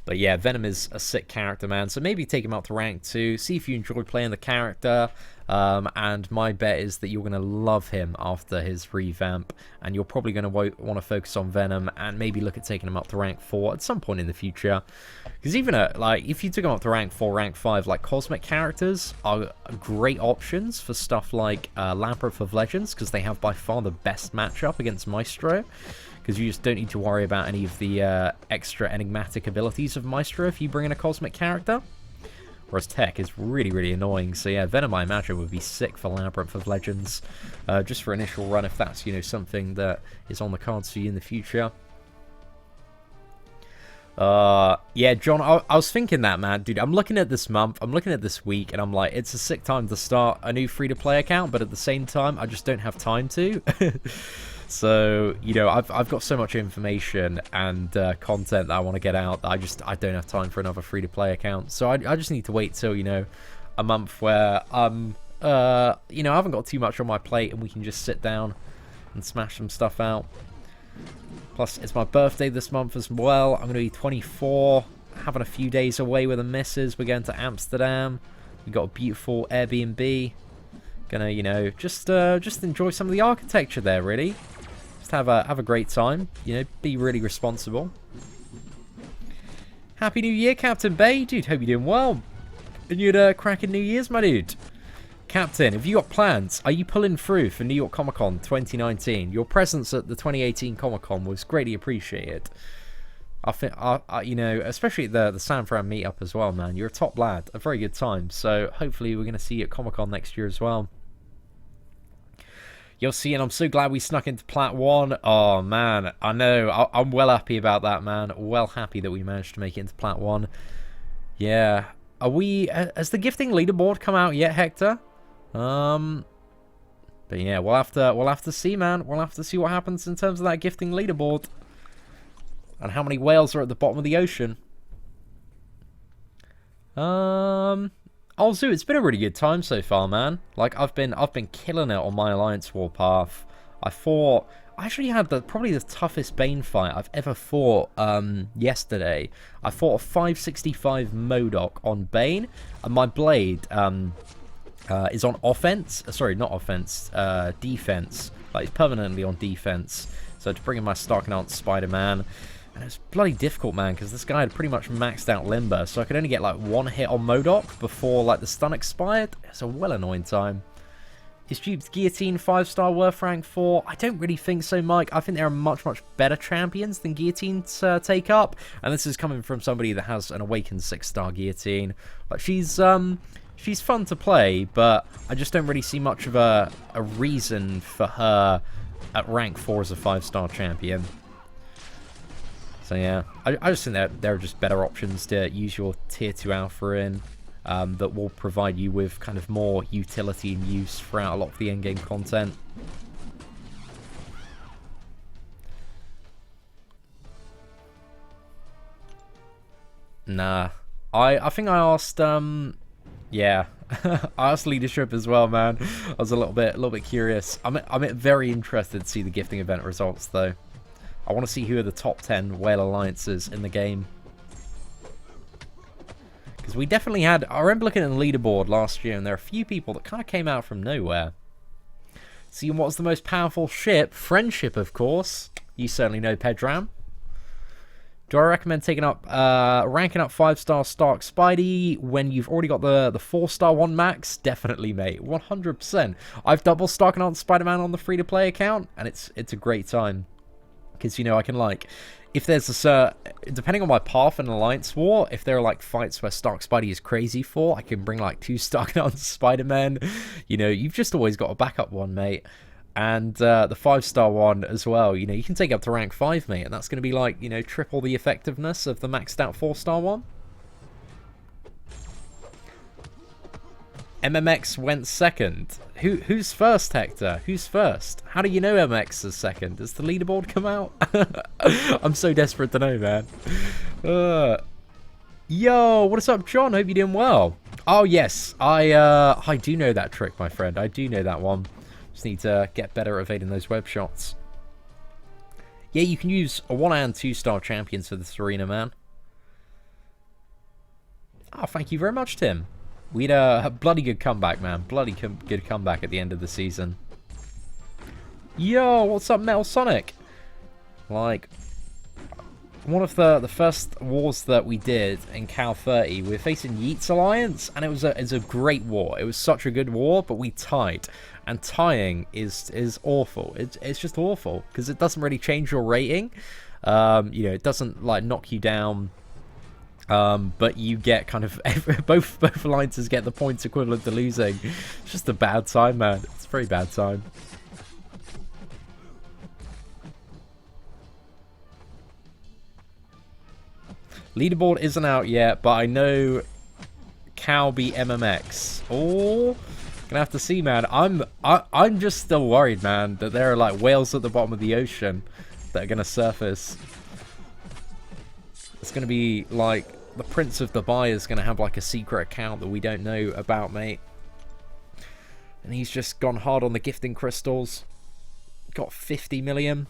S1: But yeah, Venom is a sick character, man. So maybe take him up to rank 2. See if you enjoy playing the character. And my bet is that you're going to love him after his revamp. And you're probably going to want to focus on Venom and maybe look at taking him up to rank 4 at some point in the future. Because even like, if you took him up to rank 4, rank 5, like, cosmic characters are great options for stuff like Labyrinth of Legends, because they have by far the best matchup against Maestro. Because you just don't need to worry about any of the extra enigmatic abilities of Maestro if you bring in a cosmic character. Whereas Tech is really, really annoying. So yeah, Venom, I imagine, would be sick for Labyrinth of Legends. Just for initial run, if that's, you know, something that is on the cards for you in the future. Yeah, John, I was thinking that, man. Dude, I'm looking at this month, I'm looking at this week, and I'm like, it's a sick time to start a new free-to-play account, but at the same time, I just don't have time to. So, you know, I've got so much information and content that I want to get out that I don't have time for another free-to-play account. So I just need to wait till, you know, a month where you know, I haven't got too much on my plate and we can just sit down and smash some stuff out. Plus, it's my birthday this month as well. I'm going to be 24, having a few days away with the missus. We're going to Amsterdam. We got a beautiful Airbnb. Gonna, you know, just enjoy some of the architecture there, really. Just have a great time, you know, be really responsible. Happy New Year, Captain Bay. Dude, hope you're doing well. And you had a cracking New Year's, my dude. Captain, have you got plans? Are you pulling through for New York Comic Con 2019? Your presence at the 2018 Comic Con was greatly appreciated. I think, you know, especially the San Fran meetup as well, man. You're a top lad. A very good time. So hopefully we're going to see you at Comic Con next year as well. You'll see, and I'm so glad we snuck into Plat 1. Oh, man. I know. I'm well happy about that, man. Well happy that we managed to make it into Plat 1. Yeah. Are we... Has the gifting leaderboard come out yet, Hector? But yeah, we'll have to see, man. We'll have to see what happens in terms of that gifting leaderboard. And how many whales are at the bottom of the ocean. Oh, Zoo, it's been a really good time so far, man. Like, I've been killing it on my Alliance Warpath. I actually had probably the toughest Bane fight I've ever fought yesterday. I fought a 565 MODOK on Bane, and my blade is on offense. Sorry, not offense, defense. Like, it's permanently on defense. So to bring in my Starknaut Spider-Man. And it was bloody difficult, man, because this guy had pretty much maxed out Limber, so I could only get, like, one hit on MODOK before, like, the stun expired. It's a well annoying time. Is Dupe's Guillotine 5-star worth rank 4? I don't really think so, Mike. I think there are much, much better champions than Guillotine to take up. And this is coming from somebody that has an Awakened 6-star Guillotine. Like, she's fun to play, but I just don't really see much of a reason for her at rank 4 as a 5-star champion. So yeah, I just think that there are just better options to use your tier 2 alpha in that will provide you with kind of more utility and use throughout a lot of the endgame content. Nah. I think I asked, yeah. I asked leadership as well, man. I was a little bit curious. I'm very interested to see the gifting event results, though. I want to see who are the top 10 whale alliances in the game. Because we definitely had... I remember looking at the leaderboard last year, and there are a few people that kind of came out from nowhere. Seeing what's the most powerful ship? Friendship, of course. You certainly know Pedram. Do I recommend taking up, ranking up 5-star Stark Spidey when you've already got the 4-star one max? Definitely, mate. 100%. I've double Starking on Spider-Man on the free-to-play account, and it's a great time. Because, you know, I can, like, if there's a depending on my path in Alliance War, if there are, like, fights where Stark Spidey is crazy for, I can bring, like, 2 Starking on Spider-Man. You know, you've just always got a backup one, mate. And the 5-star one as well, you know, you can take up to rank 5, mate, and that's going to be like, you know, triple the effectiveness of the maxed out 4-star one. MMX went second. Who's first, Hector? Who's first? How do you know MMX is second? Does the leaderboard come out? I'm so desperate to know, man. Yo, what is up, John? Hope you're doing well. Oh, yes, I do know that trick, my friend. I do know that one. Just need to get better at evading those web shots. Yeah, you can use a 1 and 2-star champions for this arena, man. Oh, thank you very much, Tim. We had a bloody good comeback, man. Bloody good comeback at the end of the season. Yo, what's up, Metal Sonic? Like, one of the first wars that we did in Cal 30, we were facing Yeats Alliance, and it was a great war. It was such a good war, but we tied. And tying is awful. It's just awful because it doesn't really change your rating. You know, it doesn't like knock you down. But you get kind of both alliances get the points equivalent to losing. It's just a bad time, man. It's a very bad time. Leaderboard isn't out yet, but I know Cal beat MMX. Oh. Gonna have to see, man. I'm just still worried, man, that there are like whales at the bottom of the ocean that are gonna surface. It's gonna be like the Prince of Dubai is gonna have like a secret account that we don't know about, mate. And he's just gone hard on the gifting crystals. Got 50 million.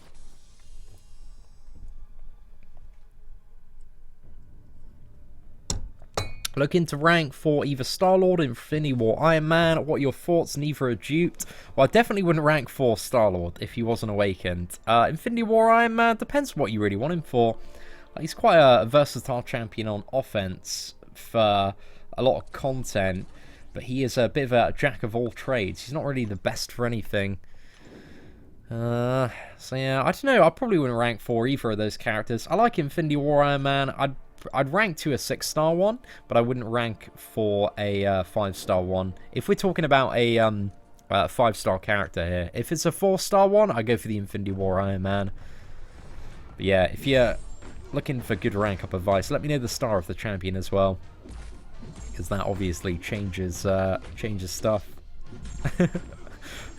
S1: Looking to rank for either Star-Lord, Infinity War, Iron Man. What are your thoughts? Neither are duped. Well, I definitely wouldn't rank for Star-Lord if he wasn't awakened. Infinity War, Iron Man, depends what you really want him for. He's quite a versatile champion on offense for a lot of content, but he is a bit of a jack of all trades. He's not really the best for anything. So yeah, I don't know. I probably wouldn't rank for either of those characters. I like Infinity War, Iron Man. I'd rank to a 6-star one, but I wouldn't rank for a 5-star one. If we're talking about a 5-star character here, if it's a 4-star one, I go for the Infinity War Iron Man. But yeah, if you're looking for good rank up advice, let me know the star of the champion as well, because that obviously changes stuff.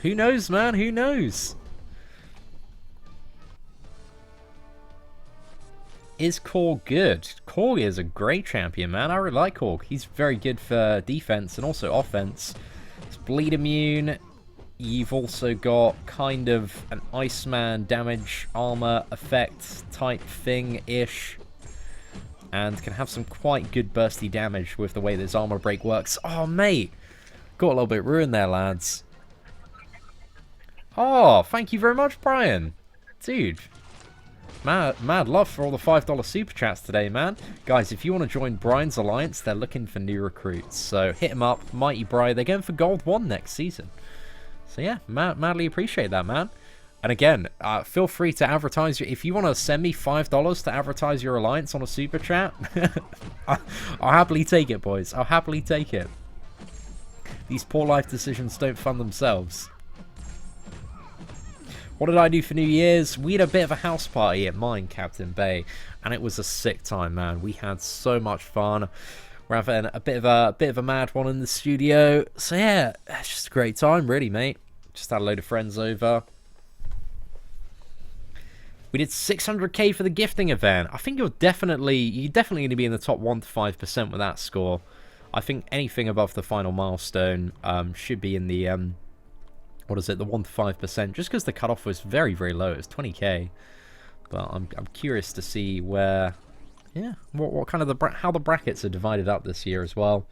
S1: Who knows, man? Who knows? Is Korg good? Korg is a great champion, man. I really like Korg. He's very good for defense and also offense. It's bleed immune. You've also got kind of an Iceman damage armor effect type thing-ish. And can have some quite good bursty damage with the way this armor break works. Oh, mate. Got a little bit ruined there, lads. Oh, thank you very much, Brian. Dude. Mad love for all the $5 super chats today, man. Guys, if you want to join Brian's Alliance, they're looking for new recruits. So hit him up, Mighty Brian. They're going for Gold 1 next season. So yeah, madly appreciate that, man. And again, feel free to advertise. If you want to send me $5 to advertise your Alliance on a super chat, I'll happily take it, boys. I'll happily take it. These poor life decisions don't fund themselves. What did I do for New Year's? We had a bit of a house party at mine, Captain Bay, and it was a sick time, man. We had so much fun. We're having a bit of a mad one in the studio. So yeah, it's just a great time, really, mate. Just had a load of friends over. We did 600k for the gifting event. I think you're definitely going to be in the top 1 to 5% with that score. I think anything above the final milestone should be in the what is it, the 1 to 5%, just because the cutoff was very, very low. It was 20k. But I'm curious to see where, yeah, what kind of how the brackets are divided up this year as well.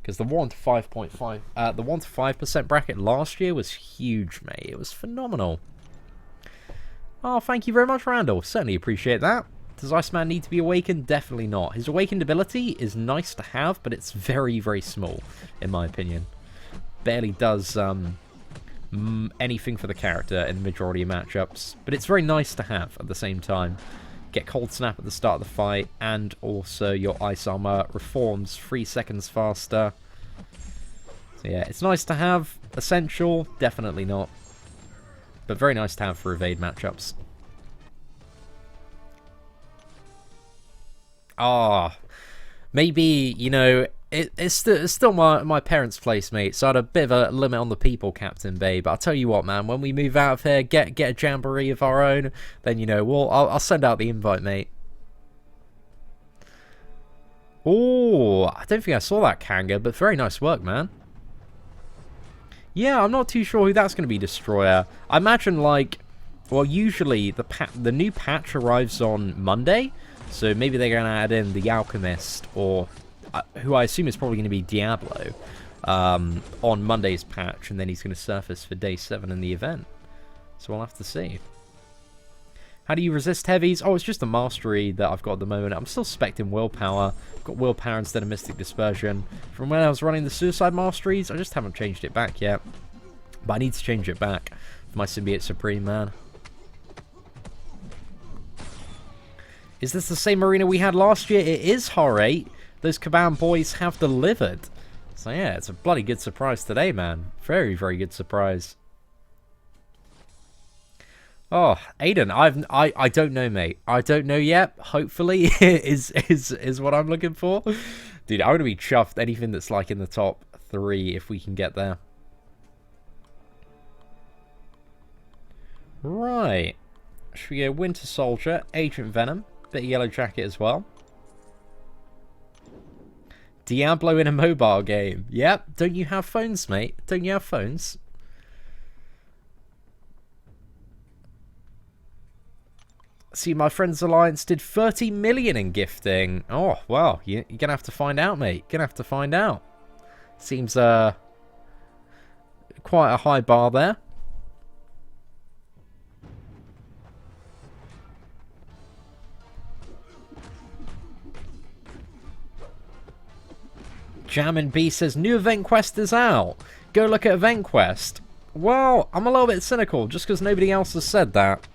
S1: Because the 1 to 5.5, the 1 to 5% bracket last year was huge, mate. It was phenomenal. Oh, thank you very much, Randall. Certainly appreciate that. Does Iceman need to be awakened? Definitely not. His awakened ability is nice to have, but it's very, very small, in my opinion. Barely does anything for the character in the majority of matchups, but it's very nice to have at the same time. Get Cold Snap at the start of the fight, and also your Ice Armor reforms 3 seconds faster. So yeah, it's nice to have. Essential? Definitely not. But very nice to have for evade matchups. Ah, maybe, you know, it's still my parents' place, mate, so I had a bit of a limit on the people, Captain Bay. But I'll tell you what, man, when we move out of here, get a jamboree of our own, then, you know, I'll send out the invite, mate. Oh, I don't think I saw that, Kanga, but very nice work, man. Yeah, I'm not too sure who that's going to be, Destroyer. I imagine, like, well, usually the new patch arrives on Monday, so maybe they're going to add in the Alchemist, or who I assume is probably going to be Diablo, on Monday's patch, and then he's going to surface for day 7 in the event. So we'll have to see. How do you resist heavies? Oh, it's just a mastery that I've got at the moment. I'm still specting willpower. I've got willpower instead of mystic dispersion. From when I was running the suicide masteries, I just haven't changed it back yet. But I need to change it back for my Symbiote Supreme, man. Is this the same arena we had last year? It is, Horror. Those Kabam boys have delivered. So yeah, it's a bloody good surprise today, man. Very, very good surprise. Oh, Aiden, I don't know, mate. I don't know yet. Hopefully is what I'm looking for. Dude, I would be chuffed anything that's like in the top 3 if we can get there. Right. Should we go Winter Soldier, Agent Venom, bit of Yellow Jacket as well. Diablo in a mobile game. Yep. Don't you have phones, mate? Don't you have phones? See, my friend's alliance did 30 million in gifting. Oh, well, you're going to have to find out, mate. Going to have to find out. Seems quite a high bar there. Jammin' B says, new event quest is out. Go look at event quest. Well, I'm a little bit cynical just because nobody else has said that.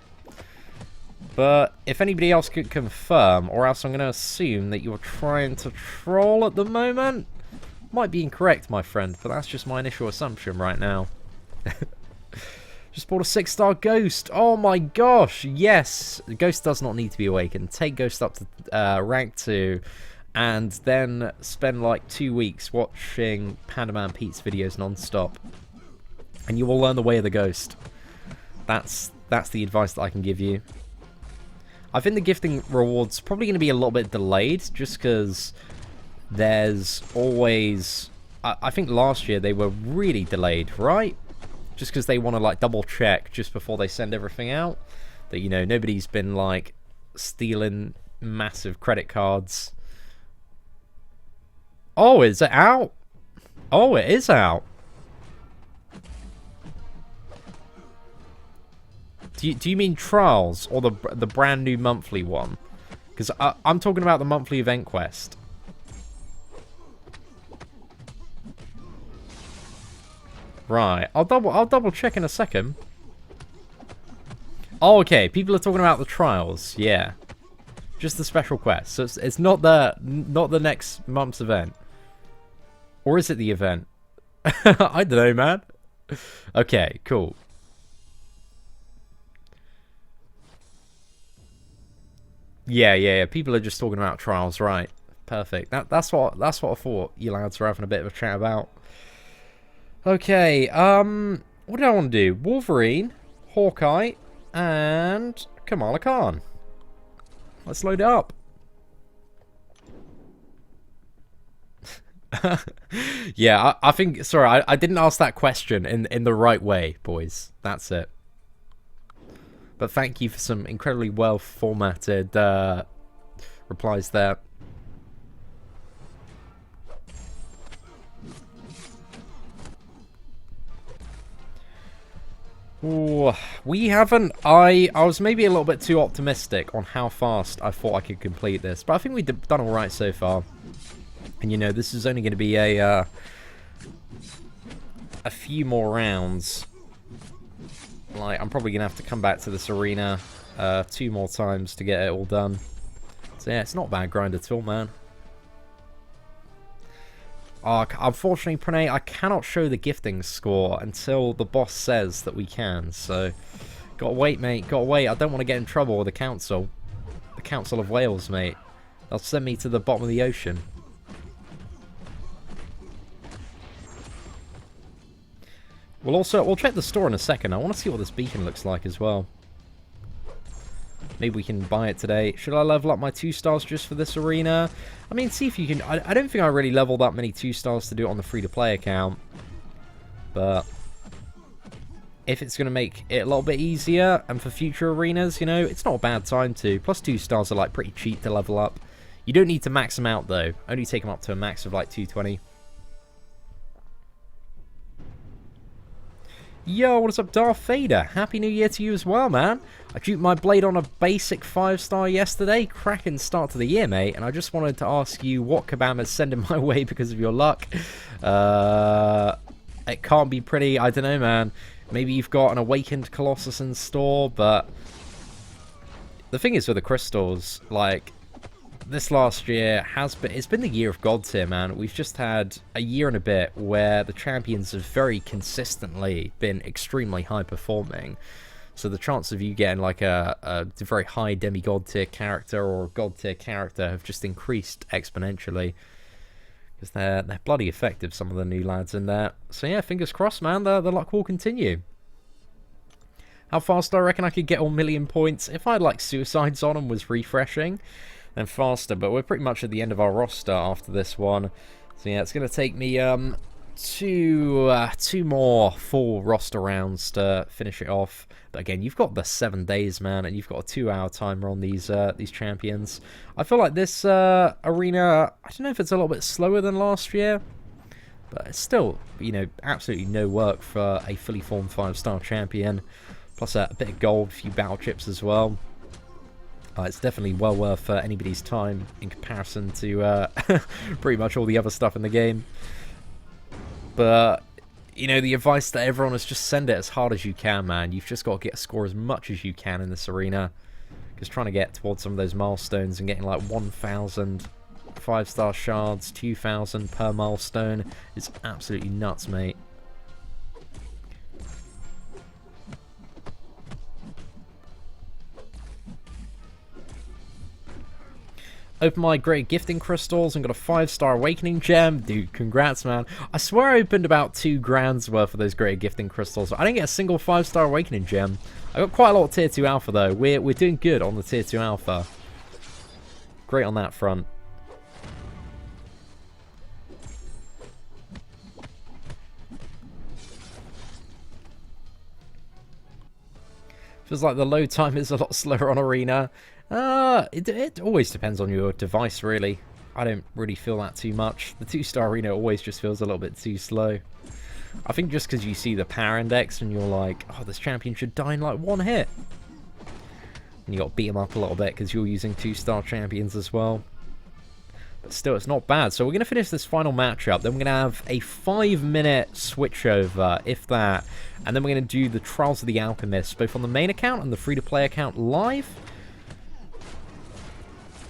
S1: But if anybody else could confirm, or else I'm going to assume that you're trying to troll at the moment. Might be incorrect, my friend, but that's just my initial assumption right now. Just bought a 6-star Ghost. Oh my gosh, yes. Ghost does not need to be awakened. Take Ghost up to rank 2. And then spend like 2 weeks watching Pandaman Pete's videos non-stop. And you will learn the way of the Ghost. That's the advice that I can give you. I think the gifting rewards probably going to be a little bit delayed, just because there's always... I think last year they were really delayed, right? Just because they want to like double check just before they send everything out. That, you know, nobody's been like stealing massive credit cards. Oh, is it out? Oh, it is out. Do you mean Trials or the brand new monthly one? Because I'm talking about the monthly event quest. Right, I'll double check in a second. Oh, okay. People are talking about the Trials. Yeah, just the special quest. So it's not the next month's event, or is it the event? I don't know, man. Okay, cool. Yeah. People are just talking about Trials, right? Perfect. That's what I thought you lads were having a bit of a chat about. Okay. What did I want to do? Wolverine, Hawkeye, and Come on, I can't. Let's load it up. Yeah, I think... Sorry, I didn't ask that question in the right way, boys. That's it. But thank you for some incredibly well-formatted replies there. Ooh, we haven't... I was maybe a little bit too optimistic on how fast I thought I could complete this. But I think we've done alright so far. And you know, this is only going to be a few more rounds. Like, I'm probably going to have to come back to this arena 2 more times to get it all done. So yeah, it's not a bad grind at all, man. Unfortunately, Pranay, I cannot show the gifting score until the boss says that we can. So, gotta wait, mate. Gotta wait. I don't want to get in trouble with the council. The Council of Wales, mate. They'll send me to the bottom of the ocean. We'll check the store in a second. I want to see what this beacon looks like as well. Maybe we can buy it today. Should I level up my 2 stars just for this arena? I mean, see if you can... I don't think I really leveled up many 2 stars to do it on the free-to-play account. But if it's going to make it a little bit easier, and for future arenas, you know, it's not a bad time to. Plus 2 stars are, like, pretty cheap to level up. You don't need to max them out, though. Only take them up to a max of, like, 220. Yo, what is up, Darth Vader? Happy New Year to you as well, man. I duped my blade on a basic 5-star yesterday. Cracking start to the year, mate. And I just wanted to ask you what Kabam is sending my way because of your luck. It can't be pretty. I don't know, man. Maybe you've got an Awakened Colossus in store, but... The thing is with the crystals, like... This last year it's been the year of God tier, man. We've just had a year and a bit where the champions have very consistently been extremely high performing. So the chance of you getting like a very high demigod tier character or a god tier character have just increased exponentially. Because they're bloody effective, some of the new lads in there. So yeah, fingers crossed, man, the luck will continue. How fast do I reckon I could get all 1,000,000 points? If I had like suicides on and was refreshing, then faster, but we're pretty much at the end of our roster after this one. So yeah, it's going to take me two more full roster rounds to finish it off. But again, you've got the 7 days, man, and you've got a 2-hour timer on these champions. I feel like this arena, I don't know if it's a little bit slower than last year, but it's still, you know, absolutely no work for a fully formed 5-star champion. Plus a bit of gold, a few battle chips as well. It's definitely well worth anybody's time in comparison to pretty much all the other stuff in the game. But, you know, the advice to everyone is just send it as hard as you can, man. You've just got to get a score as much as you can in this arena. Because trying to get towards some of those milestones and getting like 1,000 5-star shards, 2,000 per milestone is absolutely nuts, mate. Opened my great gifting crystals and got a 5-star awakening gem. Dude, congrats, man. I swear I opened about 2 grand's worth of those great gifting crystals. I didn't get a single 5-star awakening gem. I got quite a lot of tier 2 alpha though. We're doing good on the tier 2 alpha. Great on that front. Feels like the load time is a lot slower on arena. It always depends on your device, really. I don't really feel that too much. The 2-star arena always just feels a little bit too slow. I think just because you see the power index and you're like, oh, this champion should die in like 1 hit. And you got to beat him up a little bit because you're using 2-star champions as well. But still, it's not bad. So we're going to finish this final matchup. Then we're going to have a 5-minute switchover, if that. And then we're going to do the Trials of the Alchemist, both on the main account and the free-to-play account live.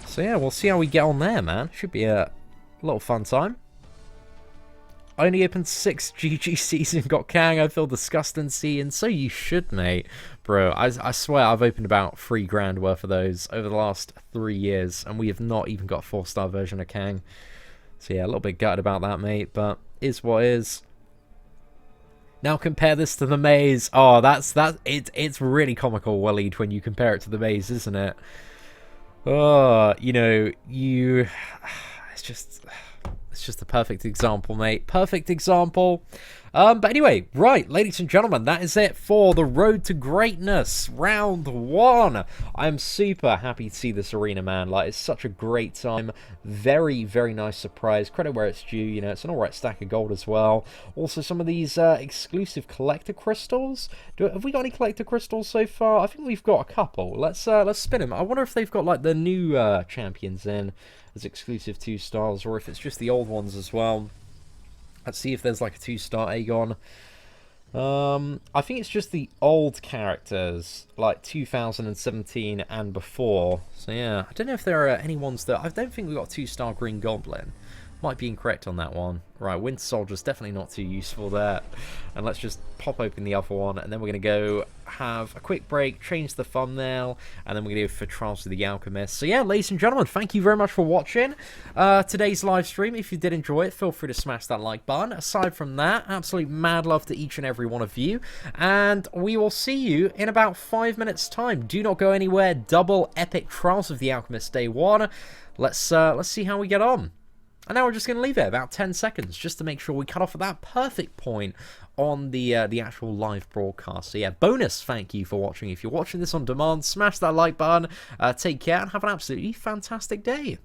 S1: So yeah, we'll see how we get on there, man. Should be a little fun time. I only opened 6 GGCs and got Kang. I feel disgusting, and so you should, mate. Bro, I swear I've opened about 3 grand worth of those over the last 3 years, and we have not even got a 4-star version of Kang. So yeah, a little bit gutted about that, mate, but is what is. Now compare this to the maze. Oh, it's really comical, Waleed, when you compare it to the maze, isn't it? Oh, you know, it's just the perfect example, mate. Perfect example. But anyway, right, ladies and gentlemen, that is it for the Road to Greatness Round 1. I'm super happy to see this arena, man. Like, it's such a great time. Very, very nice surprise. Credit where it's due. You know, it's an alright stack of gold as well. Also, some of these exclusive collector crystals. Have we got any collector crystals so far? I think we've got a couple. Let's spin them. I wonder if they've got, like, the new champions in as exclusive 2-stars, or if it's just the old ones as well. Let's see if there's like a 2-star Aegon. I think it's just the old characters, like 2017 and before. So yeah, I don't know if there are any ones that... I don't think we've got a 2-star Green Goblin. Might be incorrect on that one. Right, Winter Soldier's definitely not too useful there. And let's just pop open the other one, and then we're going to go have a quick break, change the thumbnail, and then we're going to go for Trials of the Alchemist. So yeah, ladies and gentlemen, thank you very much for watching today's live stream. If you did enjoy it, feel free to smash that like button. Aside from that, absolute mad love to each and every one of you, and we will see you in about 5 minutes' time. Do not go anywhere. Double epic Trials of the Alchemist Day 1. Let's see how we get on. And now we're just going to leave it about 10 seconds just to make sure we cut off at that perfect point on the actual live broadcast. So yeah, bonus thank you for watching. If you're watching this on demand, smash that like button. Take care and have an absolutely fantastic day.